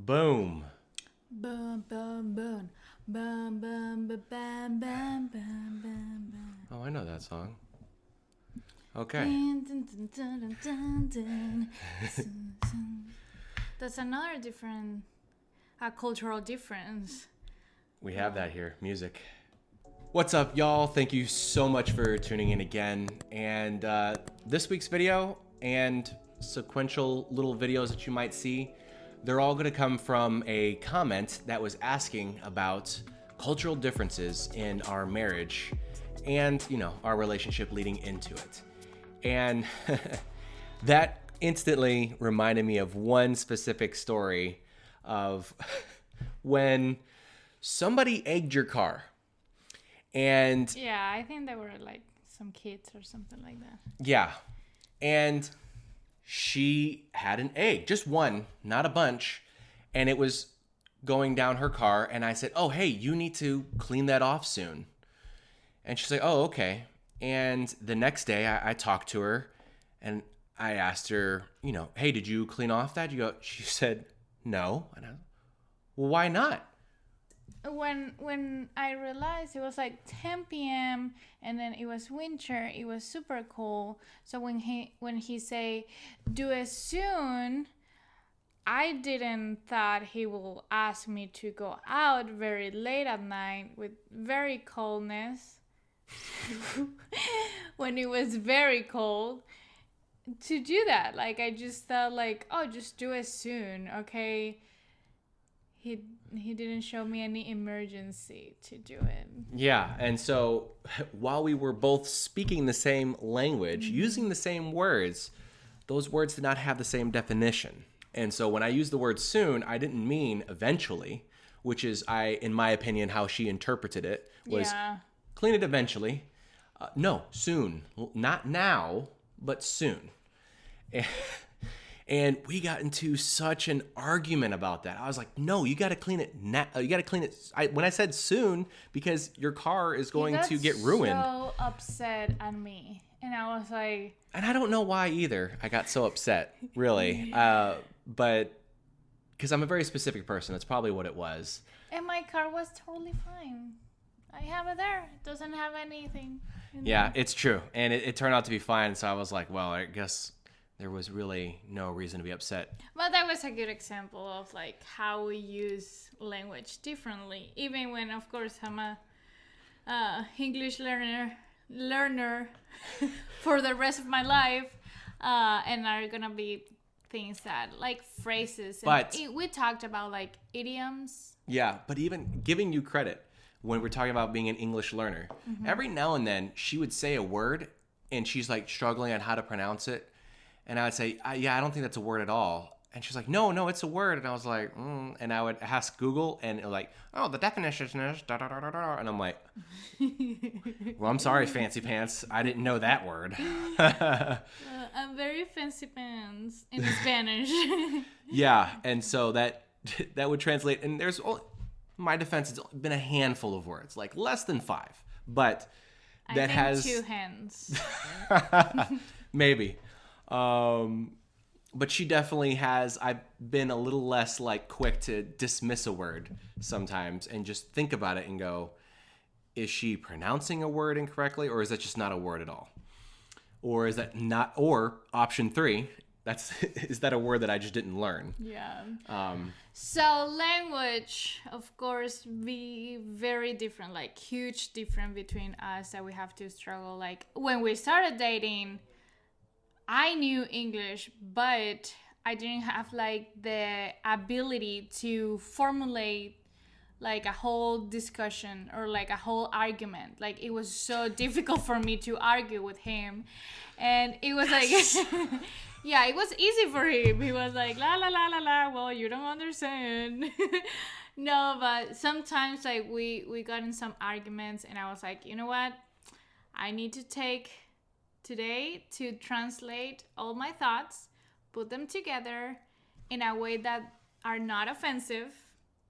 Boom. Boom, boom, boom. Boom, boom, boom, bam, bam, bam, bam, bam. Oh, I know that song. Okay. Dun, dun, dun, dun, dun, dun. That's another different, cultural difference. We have that here. Music. What's up, y'all? Thank you so much for tuning in again. And this week's video and sequential little videos that you might see, they're all going to come from a comment that was asking about cultural differences in our marriage and, our relationship leading into it. And that instantly reminded me of one specific story of when somebody egged your car. And Yeah, I think they were like some kids or something like that. yeah, and she had an egg, just one, not a bunch, and it was going down her car. And I said, "Oh, hey, you need to clean that off soon." And she's like, "Oh, okay." And the next day I talked to her and I asked her, "Hey, did you clean off that?" She said, "No." And I, "Well, why not?" When I realized it was like 10 p.m. and then it was winter, it was super cold. So when he say do it soon, I didn't thought he will ask me to go out very late at night with very coldness. When it was very cold to do that. Like I just thought like, oh, just do it soon, okay? He didn't show me any emergency to do it. Yeah, and so while we were both speaking the same language, using the same words, those words did not have the same definition. And so when I used the word soon, I didn't mean eventually, which is, in my opinion, how she interpreted it, was clean it eventually. No, soon. Not now, but soon. And we got into such an argument about that. I was like, "No, you got to clean it now. You got to clean it." When I said soon, because your car is going to get ruined. So upset at me, and I was like, and I don't know why either. I got so upset, really, but because I'm a very specific person, that's probably what it was. And my car was totally fine. I have it there. It doesn't have anything. Yeah, it's true, and it turned out to be fine. So I was like, well, I guess there was really no reason to be upset. But that was a good example of like how we use language differently. Even when, of course, I'm a English learner for the rest of my life, and are gonna be things that like phrases. But we talked about like idioms. Yeah, but even giving you credit when we're talking about being an English learner, every now and then she would say a word and she's like struggling on how to pronounce it. And I would say, I don't think that's a word at all. And she's like, no, it's a word. And I was like, And I would ask Google, and it was like, oh, the definition is da da da da da. And I'm like, well, I'm sorry, fancy pants. I didn't know that word. I'm very fancy pants in Spanish. Yeah, and so that would translate. And there's, my defense, it's been a handful of words, like less than 5. But that has 2 hands. Maybe. But she definitely has. I've been a little less like quick to dismiss a word sometimes and just think about it and go, is she pronouncing a word incorrectly, or is that just not a word at all? Or is that not, or option 3, is that a word that I just didn't learn? Yeah. So language, of course, be very different, like huge difference between us that we have to struggle. Like when we started dating, I knew English, but I didn't have like the ability to formulate like a whole discussion or like a whole argument. Like it was so difficult for me to argue with him. And it was like, yeah, it was easy for him. He was like, la, la, la, la, la. Well, you don't understand. No, but sometimes like we got in some arguments and I was like, you know what? I need to take today to translate all my thoughts, put them together in a way that are not offensive,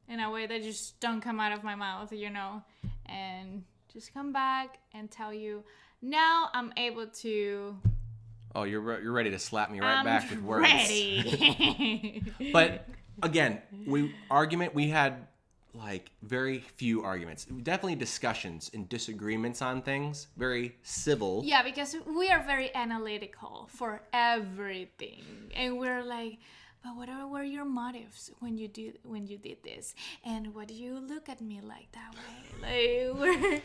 in a way that just don't come out of my mouth, and just come back and tell you, now I'm able to Oh, you're ready to slap me right back with words. Ready. But again, we had like very few arguments. Definitely discussions and disagreements on things. Very civil. Yeah, because we are very analytical for everything, and we're like, but what were your motives when you did this, and what do you look at me like that way? Like we're.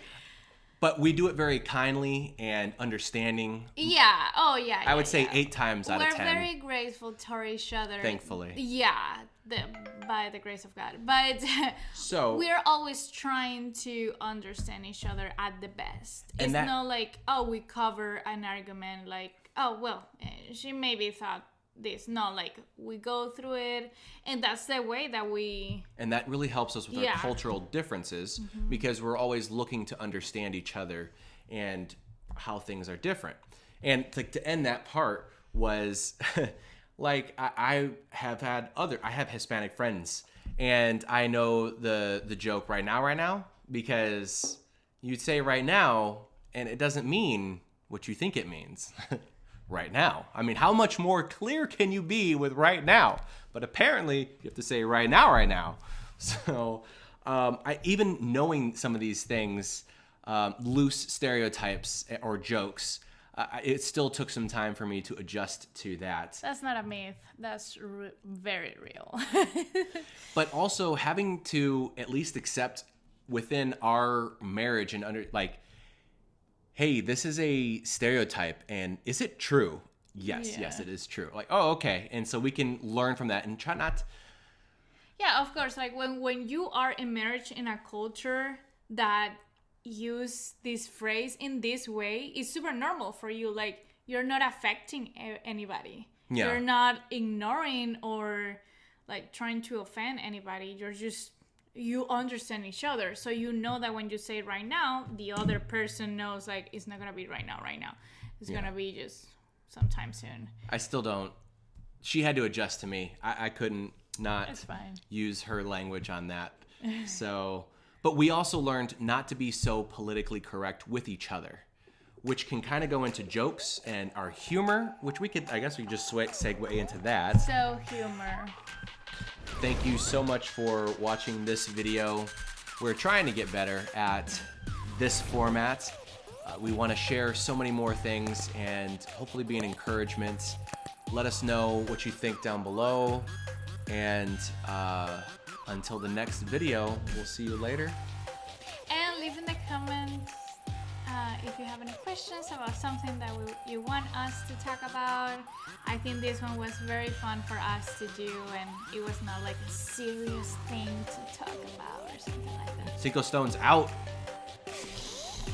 But we do it very kindly and understanding. Yeah. Oh, yeah. I would say 8 times out of 10. We're very grateful to each other. Thankfully. Yeah. By the grace of God. But so we're always trying to understand each other at the best. It's not like, oh, we cover an argument like, oh, well, she maybe thought this. No, like we go through it, and that's the way that we. And that really helps us with our cultural differences because we're always looking to understand each other and how things are different. And to end that part was like I have Hispanic friends, and I know the joke right now because you'd say right now and it doesn't mean what you think it means. Right now. I mean, how much more clear can you be with right now? But apparently, you have to say right now. So, I even knowing some of these things, loose stereotypes or jokes, it still took some time for me to adjust to that. That's not a myth. That's very real. But also having to at least accept within our marriage and hey, this is a stereotype, and is it true? Yes, it is true. Like, oh, okay. And so we can learn from that and try not. Yeah, of course. Like when you are in marriage in a culture that use this phrase in this way, it's super normal for you. Like you're not affecting anybody. Yeah. You're not ignoring or like trying to offend anybody. You understand each other, so you know that when you say it right now, the other person knows like it's not gonna be right now. It's gonna be just sometime soon. I still don't. She had to adjust to me. I couldn't not use her language on that. So, but we also learned not to be so politically correct with each other, which can kind of go into jokes and our humor, which we could just segue into that. So humor. Thank you so much for watching this video. We're trying to get better at this format. We want to share so many more things and hopefully be an encouragement. Let us know what you think down below. And until the next video, we'll see you later. And leave in the comments if you have any questions about something that you want us to talk about. I think this one was very fun for us to do, and it was not like a serious thing to talk about or something like that. Cinco Stones out.